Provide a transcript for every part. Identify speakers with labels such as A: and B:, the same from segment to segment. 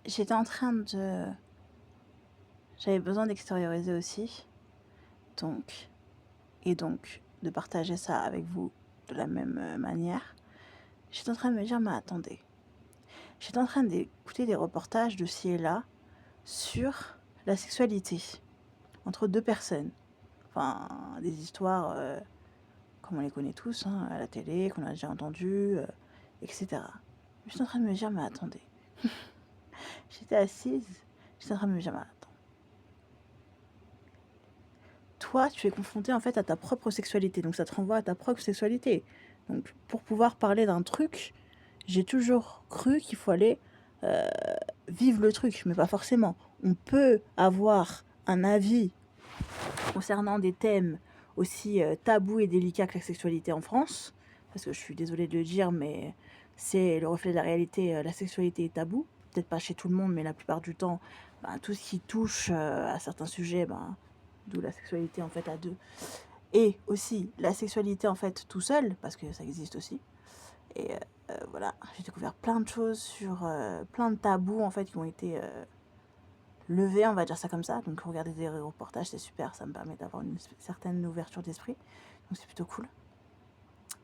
A: J'étais en train de j'avais besoin d'extérioriser aussi, donc donc de partager ça avec vous de la même, manière. J'étais en train de me dire: «Mais attendez», j'étais en train d'écouter des reportages de ci et là sur la sexualité entre 2 personnes. Enfin, des histoires, comme on les connaît tous, hein, à la télé, qu'on a déjà entendues, et cetera. J'étais en train de me dire: «Mais attendez». J'étais assise, j'étais en train de me dire: «Mais attends, toi, tu es confronté en fait à ta propre sexualité, donc ça te renvoie à ta propre sexualité. Donc pour pouvoir parler d'un truc, j'ai toujours cru qu'il faut aller, heu, vivre le truc, mais pas forcément. On peut avoir un avis concernant des thèmes aussi, tabous et délicats que la sexualité en France, parce que je suis désolée de le dire, mais c'est le reflet de la réalité, la sexualité est taboue. Peut-être pas chez tout le monde, mais la plupart du temps, ben, tout ce qui touche, à certains sujets, ben, d'où la sexualité en fait à 2 et aussi la sexualité en fait tout seul, parce que ça existe aussi et voilà, j'ai découvert plein de choses sur, plein de tabous en fait qui ont été, levés, on va dire ça comme ça. Donc regarder des reportages, c'est super, ça me permet d'avoir une certaine ouverture d'esprit, donc c'est plutôt cool.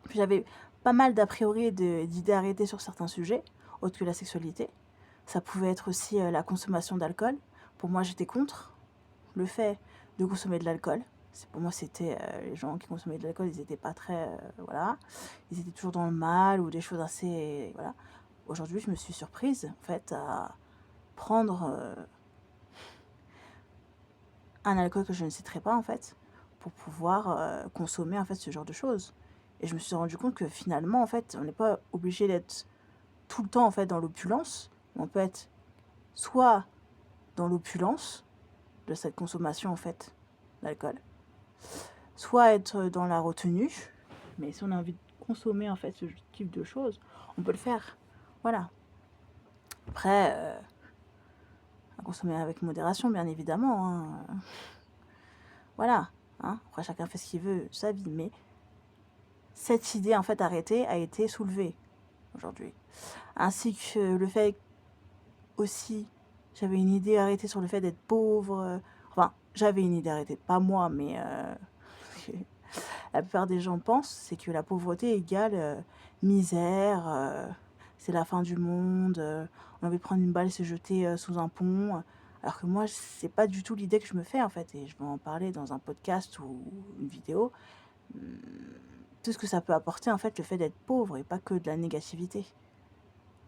A: Puis j'avais pas mal d'a priori et d'idées arrêtées sur certains sujets, autres que la sexualité. Ça pouvait être aussi, la consommation d'alcool. Pour moi, j'étais contre le fait de consommer de l'alcool. Pour moi, c'était les gens qui consommaient de l'alcool, ils étaient pas très, voilà, ils étaient toujours dans le mal ou des choses assez, voilà. Aujourd'hui, je me suis surprise, en fait, à prendre, un alcool que je ne citerai pas, en fait, pour pouvoir, consommer, en fait, ce genre de choses et je me suis rendu compte que finalement, en fait, on n'est pas obligé d'être tout le temps, en fait, dans l'opulence. On peut être soit dans l'opulence de cette consommation, en fait, d'alcool, soit être dans la retenue, mais si on a envie de consommer, en fait, ce type de choses, on peut le faire. Voilà. Après, à consommer avec modération, bien évidemment, hein, voilà, hein. Après chacun fait ce qu'il veut, sa vie, mais cette idée, en fait, arrêtée a été soulevée aujourd'hui. Ainsi que le fait aussi, j'avais une idée arrêtée sur le fait d'être pauvre, enfin, j'avais une idée arrêtée, pas moi, mais la plupart des gens pensent, c'est que la pauvreté égale, misère, c'est la fin du monde, on a envie de prendre une balle et se jeter, sous un pont, alors que moi, c'est pas du tout l'idée que je me fais, en fait et je vais en parler dans un podcast ou une vidéo. Mmh, tout ce que ça peut apporter, en fait, le fait d'être pauvre et pas que de la négativité.